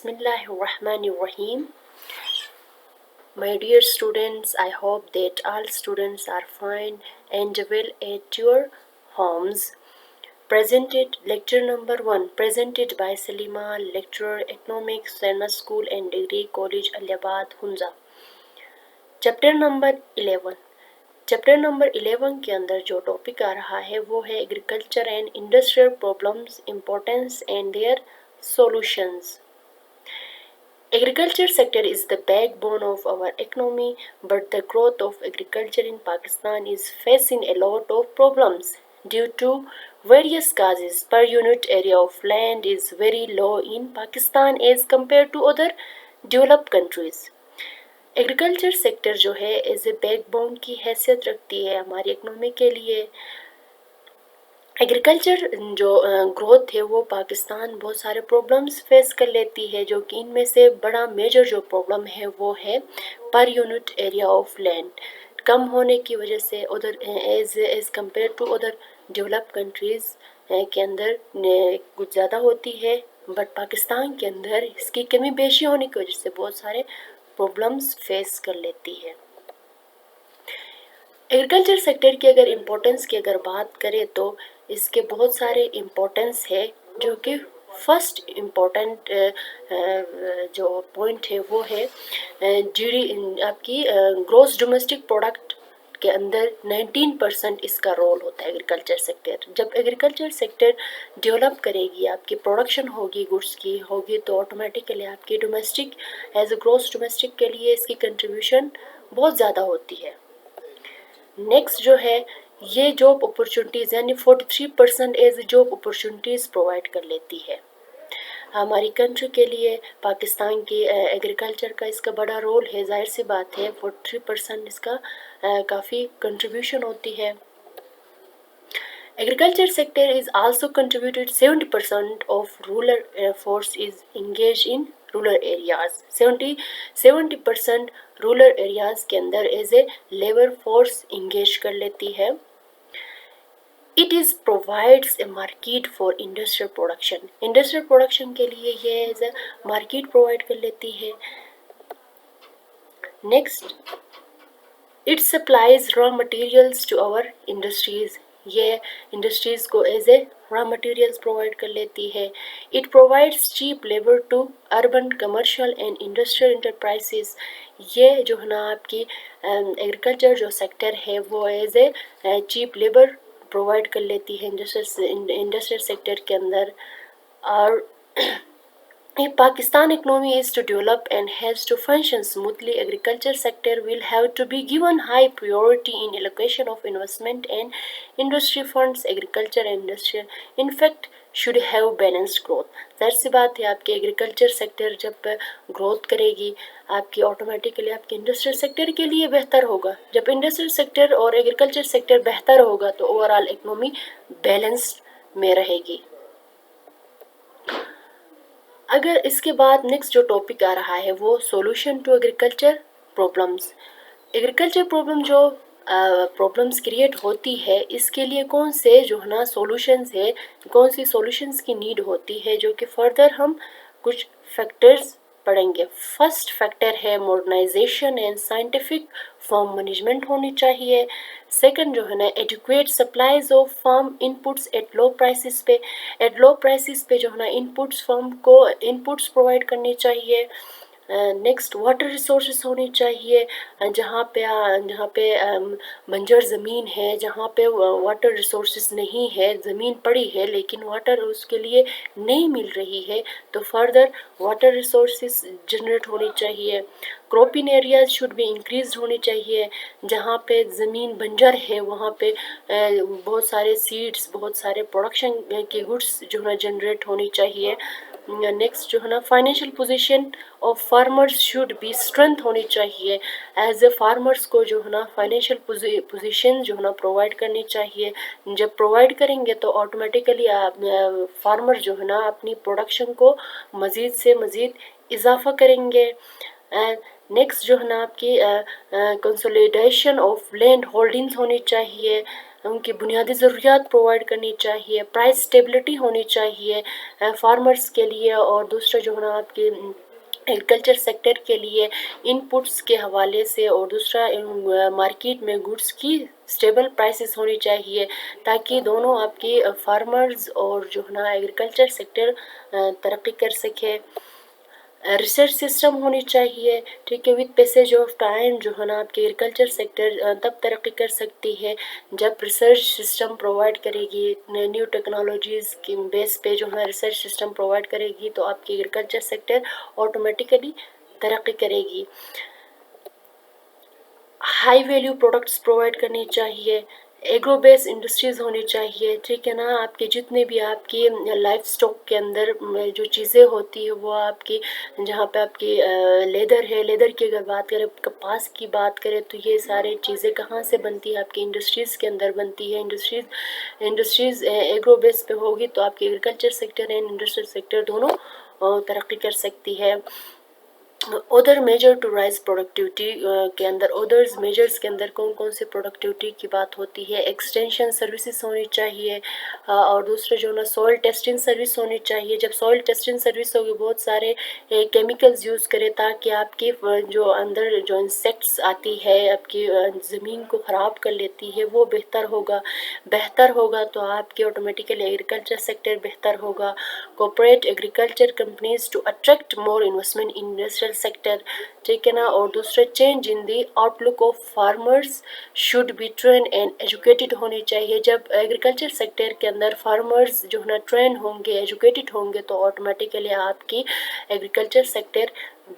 Bismillahirrahmanirrahim. My dear students, I hope that all students are fine and well at your homes. Presented lecture number 1, presented by Salima, lecturer Economics, Sena School and Degree College, Aliabad, Hunza. Chapter number 11। Chapter number 11 के अंदर जो topic आ रहा है वो है agriculture and industrial problems, importance and their solutions. Agriculture sector is the backbone of our economy, but the growth of agriculture in Pakistan is facing a lot of problems due to various causes. Per unit area of land is very low in Pakistan as compared to other developed countries. Agriculture sector जो है as a backbone की हैसियत रखती है हमारी economy के लिए। Agriculture जो ग्रोथ है वो पाकिस्तान बहुत सारे प्रॉब्लम्स फेस कर लेती है, जो कि इनमें से बड़ा मेजर जो प्रॉब्लम है वो है पर यूनिट एरिया ऑफ लैंड कम होने की वजह से उधर as compare to other developed countries के अंदर कुछ ज़्यादा होती है, बट पाकिस्तान के अंदर इसकी कमी बेशी होने की वजह से बहुत सारे प्रॉब्लम्स फेस कर लेती है। एग्रीकल्चर सेक्टर की अगर इम्पोर्टेंस की अगर बात करें तो इसके बहुत सारे इम्पोर्टेंस है, जो कि फर्स्ट इम्पोर्टेंट जो पॉइंट है वो है आपकी ग्रॉस डोमेस्टिक प्रोडक्ट के अंदर 19% इसका रोल होता है एग्रीकल्चर सेक्टर। जब एग्रीकल्चर सेक्टर डेवलप करेगी, आपकी प्रोडक्शन होगी, गुड्स की होगी, तो ऑटोमेटिकली आपकी domestic as a gross domestic के लिए इसकी कंट्रीब्यूशन बहुत ज़्यादा होती है। नेक्स्ट जो है ये जॉब अपॉर्चुनिटीज़ यानी 43% एज जॉब अपॉर्चुनिटीज़ प्रोवाइड कर लेती है हमारी कंट्री के लिए। पाकिस्तान की एग्रीकल्चर का इसका बड़ा रोल है, जाहिर सी बात है 43% इसका काफ़ी कंट्रीब्यूशन होती है। Agriculture sector is also contributed 70% of rural force is engage in rural areas. 70% rural areas के अंदर as a labour force engage कर लेती है। It is provides a market for industrial production. Industrial production के लिए ये एज ए मार्केट प्रोवाइड कर लेती है। Next, it supplies raw materials to our industries. ये इंडस्ट्रीज़ को as a raw materials provide कर लेती है। It provides cheap labour to urban commercial and industrial enterprises. ये जो है ना आपकी एग्रीकल्चर जो सेक्टर है वो as a cheap labour provide कर लेती है इंडस्ट्रियल सेक्टर के अंदर। और if Pakistan economy is to develop and has to function smoothly, agriculture sector will have to be given high priority in allocation of investment and industry funds. Agriculture and industrial in fact should have balanced growth. ज़ाहिर सी बात है आपकी agriculture sector जब growth करेगी, आपकी automatically आपके industrial sector के लिए बेहतर होगा। जब इंडस्ट्रियल सेक्टर और एग्रीकल्चर सेक्टर बेहतर होगा तो ओवरऑल इकनॉमी बैलेंस्ड में रहेगी। अगर इसके बाद नेक्स्ट जो टॉपिक आ रहा है वो solution to agriculture problems. Agriculture problem जो प्रॉब्लम्स क्रिएट होती है, इसके लिए कौन से जो है ना सॉल्यूशंस है, कौन सी सॉल्यूशंस की नीड होती है, जो कि फर्दर हम कुछ फैक्टर्स पढ़ेंगे। फर्स्ट फैक्टर है modernisation and scientific farm management होनी चाहिए। सेकंड जो है ना adequate supplies of farm inputs at low prices पे। एट लो प्राइसेस पे जो है ना इनपुट्स फार्म को इनपुट्स प्रोवाइड करनी चाहिए। नेक्स्ट वाटर रिसोर्सेस होनी चाहिए, जहाँ पे बंजर ज़मीन है, जहाँ पे वाटर रिसोर्सेस नहीं है, ज़मीन पड़ी है लेकिन वाटर उसके लिए नहीं मिल रही है, तो फर्दर वाटर रिसोर्सेस जनरेट होनी चाहिए। Cropping areas should be increase होनी चाहिए, जहाँ पे ज़मीन बंजर है वहाँ पे बहुत सारे सीड्स, बहुत सारे प्रोडक्शन के गुड्स जो है जनरेट होनी चाहिए। नेक्स्ट जो है ना financial position of farmers should B strength होनी चाहिए। एज ए फार्मर्स को जो है ना फाइनेंशियल पोजीशन जो है ना प्रोवाइड करनी चाहिए। जब प्रोवाइड करेंगे तो ऑटोमेटिकली फार्मर जो है ना अपनी प्रोडक्शन को मज़ीद से मज़ीद इजाफा करेंगे। नेक्स्ट जो है ना आपकी कंसोलिडेशन ऑफ लैंड होल्डिंग्स होनी चाहिए। उनकी बुनियादी ज़रूरियात प्रोवाइड करनी चाहिए, प्राइस स्टेबिलिटी होनी चाहिए फार्मर्स के लिए, और दूसरा जो है ना आपकी एग्रीकल्चर सेक्टर के लिए इनपुट्स के हवाले से, और दूसरा मार्केट में गुड्स की स्टेबल प्राइसेस होनी चाहिए, ताकि दोनों आपके फार्मर्स और जो है ना एग्रीकल्चर सेक्टर तरक्की कर सके। रिसर्च सिस्टम होनी चाहिए, ठीक है, विद पैसेज ऑफ टाइम जो है ना आपकी एग्रीकल्चर सेक्टर तब तरक्की कर सकती है जब रिसर्च सिस्टम प्रोवाइड करेगी, न्यू टेक्नोलॉजीज़ की बेस पे जो है रिसर्च सिस्टम प्रोवाइड करेगी, तो आपकी एग्रीकल्चर सेक्टर ऑटोमेटिकली तरक्की करेगी। हाई वैल्यू प्रोडक्ट्स प्रोवाइड करनी चाहिए, एग्रो बेस्ड इंडस्ट्रीज़ होनी चाहिए, ठीक है ना, आपके जितने भी आपकी लाइफ स्टॉक के अंदर जो चीज़ें होती है वो आपकी, जहाँ पे आपकी लेदर है, लेदर की अगर बात करें, कपास की बात करें, तो ये सारी चीज़ें कहाँ से बनती है, आपकी इंडस्ट्रीज़ के अंदर बनती है। इंडस्ट्रीज़ एग्रो बेस पे होगी तो आपकी agriculture sector and industrial sector दोनों तरक्की कर सकती है। Other measure to raise productivity के अंदर, अदर्स मेजर्स के अंदर कौन कौन से प्रोडक्टिविटी की बात होती है, एक्सटेंशन सर्विसेज होनी चाहिए, और दूसरा जो ना सॉइल टेस्टिंग सर्विस होनी चाहिए। जब सॉइल टेस्टिंग सर्विस होगी, बहुत सारे केमिकल्स यूज़ करें ताकि आपकी जो अंदर जो इंसेक्ट्स आती है आपकी ज़मीन को ख़राब कर लेती है वो बेहतर होगा तो आपकी ऑटोमेटिकली एग्रीकल्चर सेक्टर बेहतर होगा। Corporate agriculture companies to attract more investment in industrial sector, ठीक है ना, और दूसरा change in the outlook of farmers should be train and educated होनी चाहिए। जब एग्रीकल्चर सेक्टर के अंदर फार्मर्स जो है ना ट्रेन होंगे, एजुकेटेड होंगे, तो ऑटोमेटिकली आपकी एग्रीकल्चर सेक्टर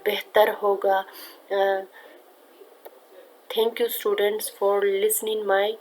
बेहतर होगा। Thank you students for listening my